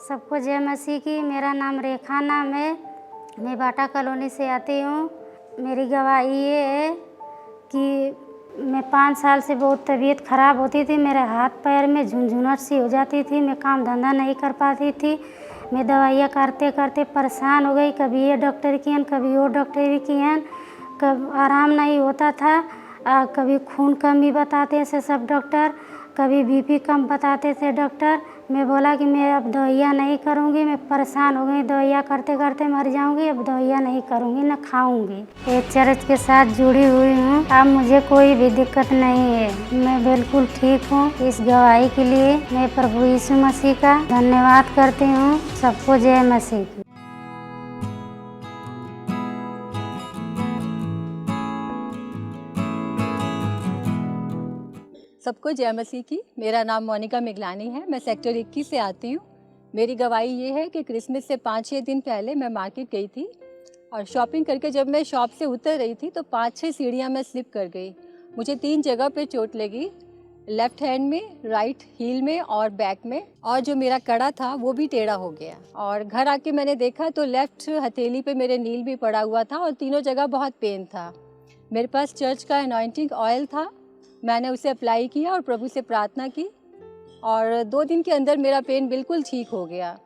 सबको जय मसीह की। मेरा नाम रेखा नाम है। मैं बाटा कॉलोनी से आती हूँ। मेरी गवाही ये है कि मैं 5 साल से बहुत तबीयत ख़राब होती थी। मेरे हाथ पैर में झुनझुनाहट सी हो जाती थी। मैं काम धंधा नहीं कर पाती थी। मैं दवाइयाँ करते करते परेशान हो गई। कभी ये डॉक्टर की हैं, कभी वो डॉक्टर की हैं, कब आराम नहीं होता था। कभी खून कम भी बताते थे सब डॉक्टर, कभी बीपी कम बताते थे डॉक्टर। मैं बोला कि मैं अब दवाइयाँ नहीं करूँगी, मैं परेशान हो गई, दवाइयाँ करते करते मर जाऊँगी, अब दवाइयाँ नहीं करूँगी, न खाऊँगी। एक चर्च के साथ जुड़ी हुई हूँ। अब मुझे कोई भी दिक्कत नहीं है, मैं बिल्कुल ठीक हूँ। इस गवाही के लिए मैं प्रभु यीशु मसीह का धन्यवाद करती हूँ। सबको जय मसीह की। सबको जय मसीह की। मेरा नाम मोनिका मिगलानी है। मैं सेक्टर 21 से आती हूँ। मेरी गवाही ये है कि क्रिसमस से 5-6 दिन पहले मैं मार्केट गई थी और शॉपिंग करके जब मैं शॉप से उतर रही थी तो 5-6 सीढ़ियाँ मैं स्लिप कर गई। मुझे 3 जगह पे चोट लगी, लेफ्ट हैंड में, राइट हील में और बैक में, और जो मेरा कड़ा था वो भी टेढ़ा हो गया। और घर आके मैंने देखा तो लेफ्ट हथेली पे मेरे नील भी पड़ा हुआ था और तीनों जगह बहुत पेन था। मेरे पास चर्च का एनॉइंटिंग ऑयल था, मैंने उसे अप्लाई किया और प्रभु से प्रार्थना की और 2 दिन के अंदर मेरा पेन बिल्कुल ठीक हो गया।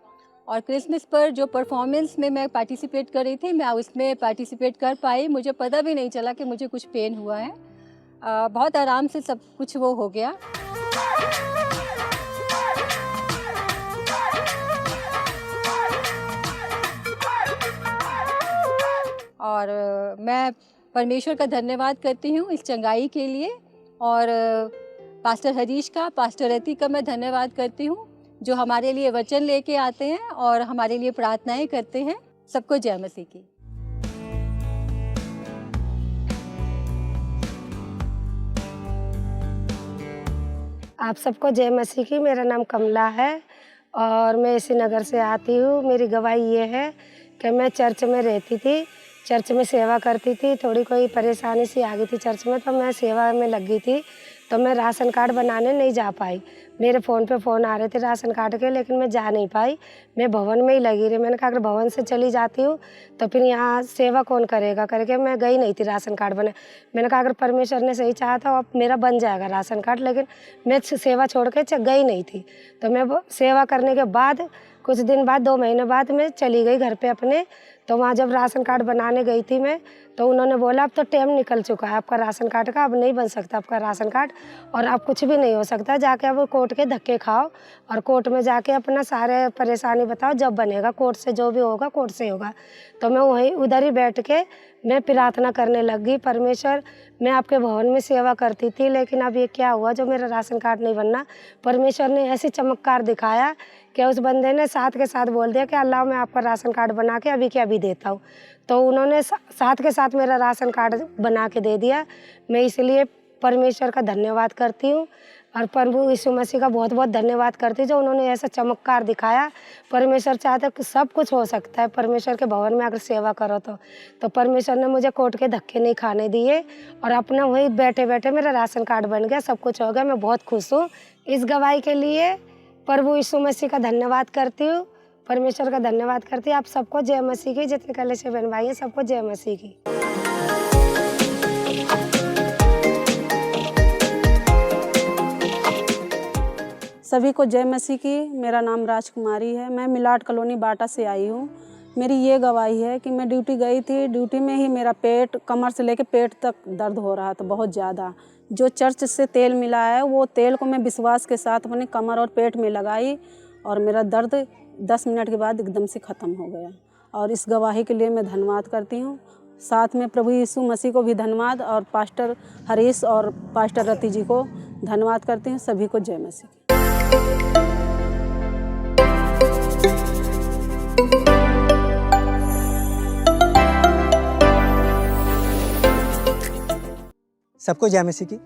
और क्रिसमस पर जो परफॉर्मेंस में मैं पार्टिसिपेट कर रही थी, मैं उसमें पार्टिसिपेट कर पाई। मुझे पता भी नहीं चला कि मुझे कुछ पेन हुआ है। बहुत आराम से सब कुछ वो हो गया। और मैं परमेश्वर का धन्यवाद करती हूँ इस चंगाई के लिए। और पास्टर हरीश का, पास्टर रति का मैं धन्यवाद करती हूँ जो हमारे लिए वचन लेके आते हैं और हमारे लिए प्रार्थनाएं करते हैं। सबको जय मसीह की। आप सबको जय मसीह की। मेरा नाम कमला है और मैं इसी नगर से आती हूँ। मेरी गवाही ये है कि मैं चर्च में रहती थी, चर्च में सेवा करती थी। थोड़ी कोई परेशानी सी आ गई थी चर्च में, तो मैं सेवा में लग गई थी, तो मैं राशन कार्ड बनाने नहीं जा पाई। मेरे फ़ोन पे फ़ोन आ रहे थे राशन कार्ड के, लेकिन मैं जा नहीं पाई। मैं भवन में ही लगी रही। मैंने कहा अगर भवन से चली जाती हूँ तो फिर यहाँ सेवा कौन करेगा करके मैं गई नहीं थी राशन कार्ड बने। मैंने कहा अगर परमेश्वर ने सही चाहा तो अब मेरा बन जाएगा राशन कार्ड, लेकिन मैं सेवा छोड़ के गई नहीं थी। तो मैं सेवा करने के बाद कुछ दिन बाद, 2 महीने बाद मैं चली गई घर पे अपने। तो वहाँ जब राशन कार्ड बनाने गई थी मैं, तो उन्होंने बोला अब तो टाइम निकल चुका है आपका राशन कार्ड का, अब नहीं बन सकता आपका राशन कार्ड और अब कुछ भी नहीं हो सकता। जाके अब कोर्ट के धक्के खाओ और कोर्ट में जाके अपना सारे परेशानी बताओ, जब बनेगा कोर्ट से, जो भी होगा कोर्ट से होगा। तो मैं वहीं उधर ही बैठ के मैं प्रार्थना करने लग गई, परमेश्वर मैं आपके भवन में सेवा करती थी, लेकिन अब ये क्या हुआ जो मेरा राशन कार्ड नहीं बनना। परमेश्वर ने ऐसी चमत्कार दिखाया कि उस बंदे ने साथ के साथ बोल दिया कि अल्लाह मैं आपका राशन कार्ड बना के अभी के अभी देता हूँ। तो उन्होंने साथ के साथ मेरा राशन कार्ड बना के दे दिया। मैं इसलिए परमेश्वर का धन्यवाद करती हूँ और प्रभु यीशु मसीह का बहुत बहुत धन्यवाद करती हूँ जो उन्होंने ऐसा चमत्कार दिखाया। परमेश्वर चाहता है कि सब कुछ हो सकता है परमेश्वर के भवन में अगर सेवा करो तो परमेश्वर ने मुझे कोर्ट के धक्के नहीं खाने दिए और अपना वही बैठे बैठे मेरा राशन कार्ड बन गया, सब कुछ हो गया। मैं बहुत खुश हूँ। इस गवाही के लिए प्रभु यीशु मसीह का धन्यवाद करती हूँ, परमेश्वर का धन्यवाद करती हूँ। आप सबको जय मसीह की, जितने कलेश बहन भाई हैं सबको जय मसीह की। सभी को जय मसीह की। मेरा नाम राजकुमारी है। मैं मिलाट कॉलोनी बाटा से आई हूँ। मेरी ये गवाही है कि मैं ड्यूटी गई थी, ड्यूटी में ही मेरा पेट, कमर से लेकर पेट तक दर्द हो रहा था बहुत ज़्यादा। जो चर्च से तेल मिला है वो तेल को मैं विश्वास के साथ अपने कमर और पेट में लगाई और मेरा दर्द 10 मिनट के बाद एकदम से ख़त्म हो गया। और इस गवाही के लिए मैं धन्यवाद करती हूँ। साथ में प्रभु यीशु मसीह को भी धन्यवाद और पास्टर हरीश और पास्टर रति जी को धन्यवाद करती हूँ। सभी को जय मसीह। सबको जय मसीह की।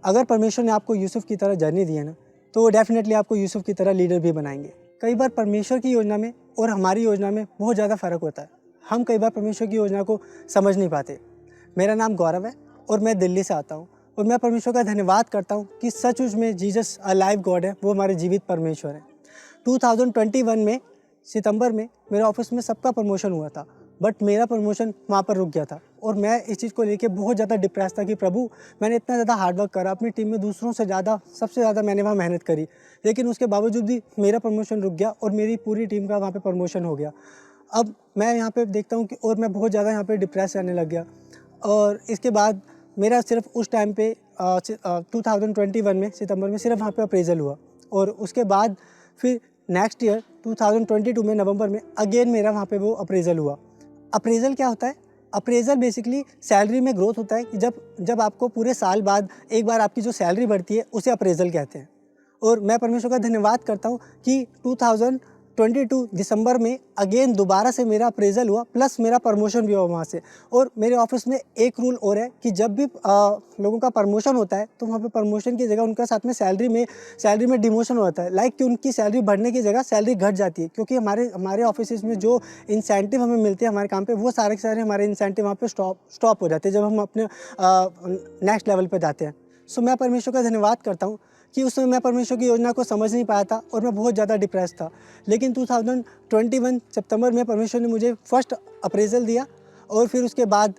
अगर परमेश्वर ने आपको यूसुफ की तरह जर्नी दी है ना, तो वो डेफिनेटली आपको यूसुफ की तरह लीडर भी बनाएंगे। कई बार परमेश्वर की योजना में और हमारी योजना में बहुत ज़्यादा फ़र्क होता है। हम कई बार परमेश्वर की योजना को समझ नहीं पाते। मेरा नाम गौरव है और मैं दिल्ली से आता हूँ और मैं परमेश्वर का धन्यवाद करता हूँ कि सचमुच में जीसस अलाइव गॉड है, वो हमारे जीवित परमेश्वर है। 2021 में सितंबर में मेरे ऑफिस में सबका प्रमोशन हुआ था, बट मेरा प्रमोशन वहाँ पर रुक गया था और मैं इस चीज़ को लेके बहुत ज़्यादा डिप्रेस था कि प्रभु मैंने इतना ज़्यादा हार्डवर्क करा, अपनी टीम में दूसरों से ज़्यादा, सबसे ज़्यादा मैंने वहाँ मेहनत करी, लेकिन उसके बावजूद भी मेरा प्रमोशन रुक गया और मेरी पूरी टीम का वहाँ पे प्रमोशन हो गया। अब मैं यहाँ पे देखता हूँ कि और मैं बहुत ज़्यादा यहाँ पे डिप्रेस रहने लग गया। और इसके बाद मेरा सिर्फ उस टाइम पे 2021 में सितंबर में सिर्फ वहाँ पे अप्रेजल हुआ और उसके बाद फिर नेक्स्ट ईयर 2022 में नवंबर में अगेन मेरा वहाँ पे वो अप्रेजल हुआ। अप्रेजल क्या होता है? अप्रेजल बेसिकली सैलरी में ग्रोथ होता है कि जब आपको पूरे साल बाद एक बार आपकी जो सैलरी बढ़ती है उसे अप्रेजल कहते हैं। और मैं परमेश्वर का धन्यवाद करता हूँ कि 2022 दिसंबर में अगेन दोबारा से मेरा अप्रेजल हुआ, प्लस मेरा प्रमोशन भी हुआ वहाँ से। और मेरे ऑफिस में एक रूल और है कि जब भी लोगों का प्रमोशन होता है तो वहाँ पे प्रमोशन की जगह उनका साथ में सैलरी में डिमोशन होता है। लाइक कि उनकी सैलरी बढ़ने की जगह सैलरी घट जाती है, क्योंकि हमारे ऑफिस में जो इंसेंटिव हमें मिलते हैं हमारे काम पे, वो सारे के सारे हमारे इंसेंटिव वहाँ पे स्टॉप हो जाते हैं जब हम अपने नेक्स्ट लेवल पर जाते हैं। सो मैं परमेश्वर का धन्यवाद करता हूँ कि उस समय मैं परमेश्वर की योजना को समझ नहीं पाया था और मैं बहुत ज़्यादा डिप्रेस था। लेकिन 2021 सितंबर में परमेश्वर ने मुझे फर्स्ट अप्रेजल दिया और फिर उसके बाद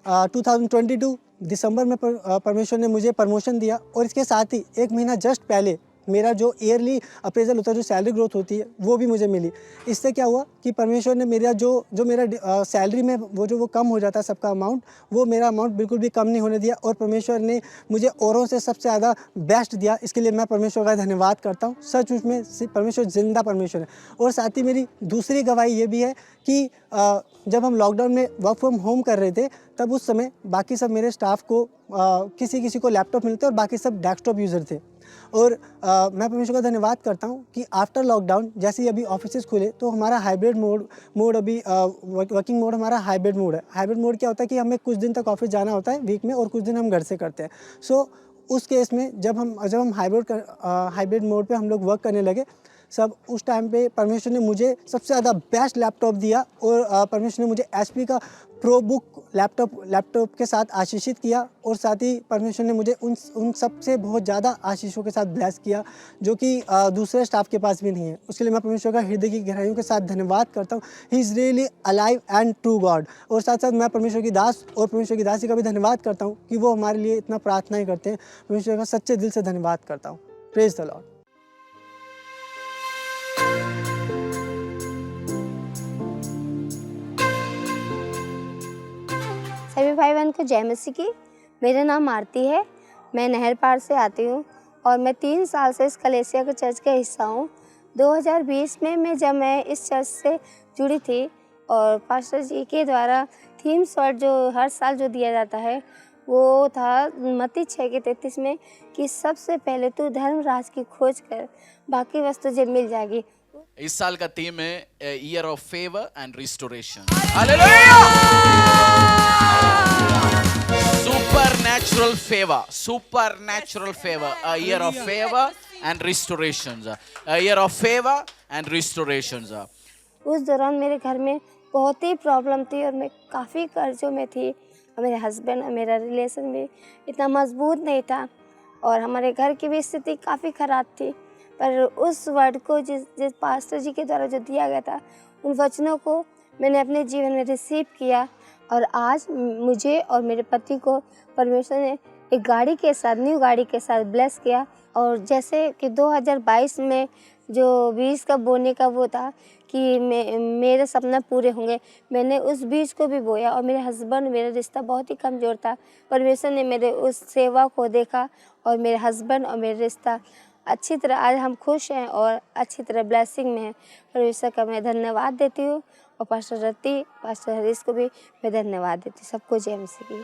2022 दिसंबर में परमेश्वर ने मुझे प्रमोशन दिया। और इसके साथ ही एक महीना जस्ट पहले मेरा जो ईयरली अप्रेजल होता है, जो सैलरी ग्रोथ होती है, वो भी मुझे मिली। इससे क्या हुआ कि परमेश्वर ने मेरा जो मेरा सैलरी में वो कम हो जाता है सबका अमाउंट, वो मेरा अमाउंट बिल्कुल भी कम नहीं होने दिया और परमेश्वर ने मुझे औरों से सबसे ज़्यादा बेस्ट दिया। इसके लिए मैं परमेश्वर का धन्यवाद करता हूँ। सच में परमेश्वर जिंदा परमेश्वर है। और साथ ही मेरी दूसरी गवाही ये भी है कि जब हम लॉकडाउन में वर्क फ्रॉम होम कर रहे थे, तब उस समय बाकी सब मेरे स्टाफ को किसी को लैपटॉप मिलते और बाकी सब डेस्कटॉप यूज़र थे। और मैं परमेश्वर का धन्यवाद करता हूँ कि आफ्टर लॉकडाउन जैसे ही अभी ऑफिसेज खुले तो हमारा हाइब्रिड मोड अभी वर्किंग मोड हमारा हाइब्रिड मोड है। हाइब्रिड मोड क्या होता है कि हमें कुछ दिन तक ऑफिस जाना होता है वीक में और कुछ दिन हम घर से करते हैं। सो उस केस में जब हम हाइब्रिड मोड पे हम लोग वर्क करने लगे, सब उस टाइम पे परमेश्वर ने मुझे सबसे ज़्यादा बेस्ट लैपटॉप दिया और परमेश्वर ने मुझे HP का प्रो बुक लैपटॉप के साथ आशीषित किया। और साथ ही परमेश्वर ने मुझे उन सब से बहुत ज़्यादा आशीषों के साथ ब्लेस किया जो कि दूसरे स्टाफ के पास भी नहीं है। उसके लिए मैं परमेश्वर का हृदय की गहराइयों के साथ धन्यवाद करता हूँ। He is really alive and true God. और साथ साथ मैं परमेश्वर की दास और परमेश्वर की दासी का भी धन्यवाद करता हूँ कि वो हमारे लिए इतना प्रार्थनाएँ करते हैं। परमेश्वर का सच्चे दिल से धन्यवाद करता हूँ। Praise the Lord. सभी भाई बहन को जय मसीह की। मेरा नाम आरती है, मैं नहर पार से आती हूँ और मैं 3 साल से इस कलेसिया के चर्च का हिस्सा हूँ। 2020 में जब मैं इस चर्च से जुड़ी थी और पास्टर जी के द्वारा थीम शॉट जो हर साल जो दिया जाता है वो था मत्ती 6:33 में कि सबसे पहले तू धर्मराज की खोज कर, बाकी वस्तु तुझे मिल जाएगी। इस साल का थीम है year of favour and restoration. Hallelujah! Supernatural favor, supernatural favor, a year of favor and restorations, a year of favor and restorations. उस दौरान मेरे घर में बहुत ही प्रॉब्लम थी और मैं काफ़ी कर्जों में थी और मेरे हस्बैंड और मेरा रिलेशन भी इतना मजबूत नहीं था और हमारे घर की भी स्थिति काफ़ी ख़राब थी। पर उस वर्ड को जिस पास्टर जी के द्वारा जो दिया गया था, उन वचनों को मैंने अपने जीवन में रिसीव किया और आज मुझे और मेरे पति को परमेश्वर ने एक गाड़ी के साथ, न्यू गाड़ी के साथ ब्लेस किया। और जैसे कि 2022 में जो बीज का बोने का वो था कि मेरे सपना पूरे होंगे, मैंने उस बीज को भी बोया और मेरे हस्बैंड, मेरा रिश्ता बहुत ही कमज़ोर था। परमेश्वर ने मेरे उस सेवा को देखा और मेरे हस्बैंड और मेरा रिश्ता अच्छी तरह, आज हम खुश हैं और अच्छी तरह ब्लेसिंग में हैं। परमेश्वर का मैं धन्यवाद देती हूँ और पास्टर रति, पास्टर हरीश को भी मैं धन्यवाद देती हूँ। सबको जय मसीह की।